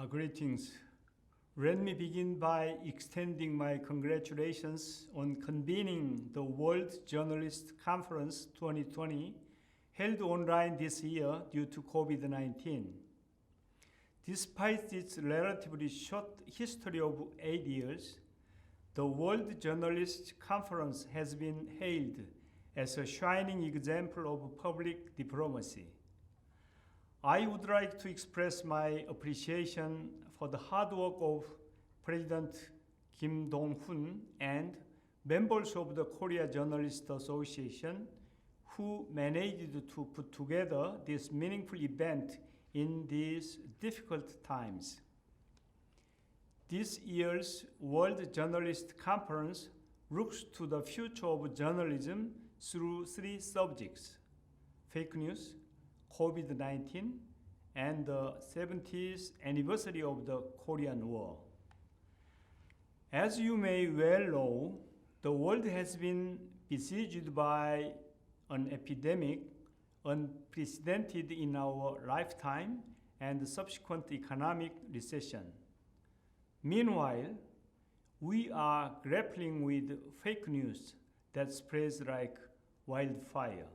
Greetings. Let me begin by extending my congratulations on convening the World Journalist Conference 2020 held online this year due to COVID-19. Despite its relatively short history of 8 years, the World Journalist Conference has been hailed as a shining example of public diplomacy. I would like to express my appreciation for the hard work of President Kim Dong-hun and members of the Korea Journalists Association who managed to put together this meaningful event in these difficult times. This year's World Journalist Conference looks to the future of journalism through 3 subjects: fake news, COVID-19, and the 70th anniversary of the Korean War. As you may well know, the world has been besieged by an epidemic unprecedented in our lifetime and subsequent economic recession. Meanwhile, we are grappling with fake news that spreads like wildfire.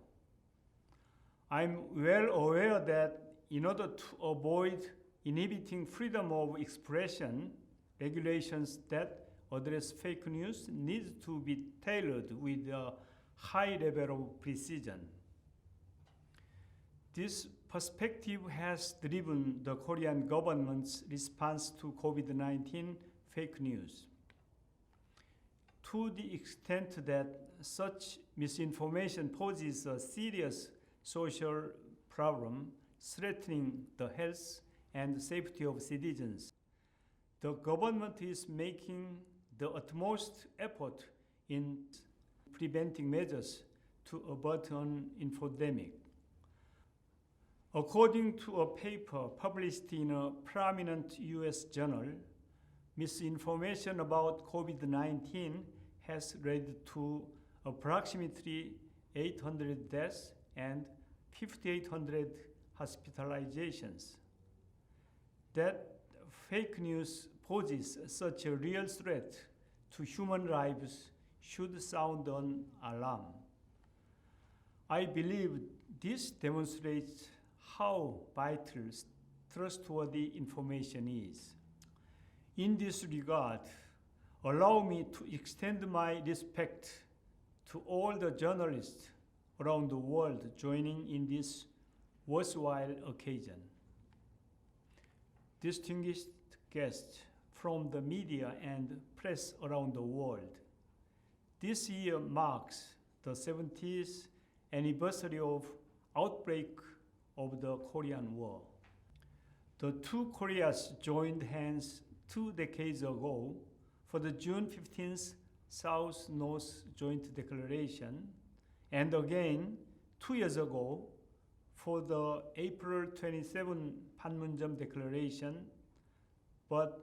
I'm well aware that in order to avoid inhibiting freedom of expression, regulations that address fake news need to be tailored with a high level of precision. This perspective has driven the Korean government's response to COVID-19 fake news. To the extent that such misinformation poses a serious social problem threatening the health and safety of citizens, the government is making the utmost effort in preventing measures to avert an infodemic. According to a paper published in a prominent U.S. journal, misinformation about COVID-19 has led to approximately 800 deaths and 5,800 hospitalizations. That fake news poses such a real threat to human lives should sound an alarm. I believe this demonstrates how vital trustworthy information is. In this regard, allow me to extend my respect to all the journalists around the world joining in this worthwhile occasion. Distinguished guests from the media and press around the world, this year marks the 70th anniversary of outbreak of the Korean War. The two Koreas joined hands 2 decades ago for the June 15th South-North Joint Declaration, and again 2 years ago for the April 27 Panmunjom Declaration, but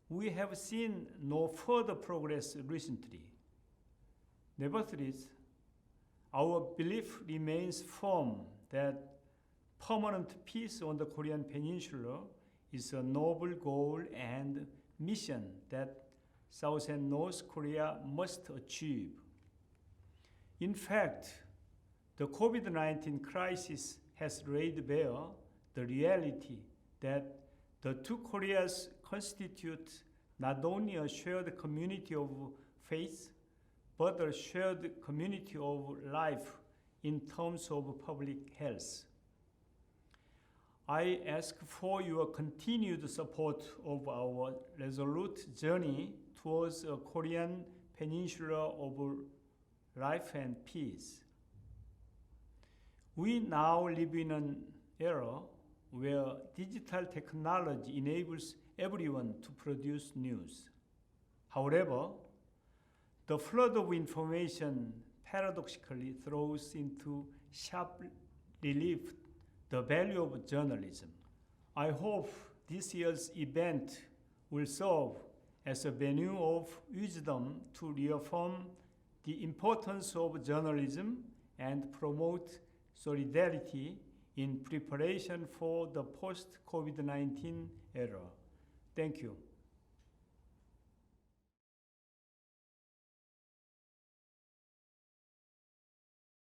we have seen no further progress recently. Nevertheless, our belief remains firm that permanent peace on the Korean Peninsula is a noble goal and mission that South and North Korea must achieve. In fact, the COVID-19 crisis has laid bare the reality that the 2 Koreas constitute not only a shared community of faith, but a shared community of life in terms of public health. I ask for your continued support of our resolute journey towards a Korean peninsula of life and peace. We now live in an era where digital technology enables everyone to produce news. However, the flood of information paradoxically throws into sharp relief the value of journalism. I hope this year's event will serve as a venue of wisdom to reaffirm the importance of journalism and promote solidarity in preparation for the post-COVID-19 era. Thank you.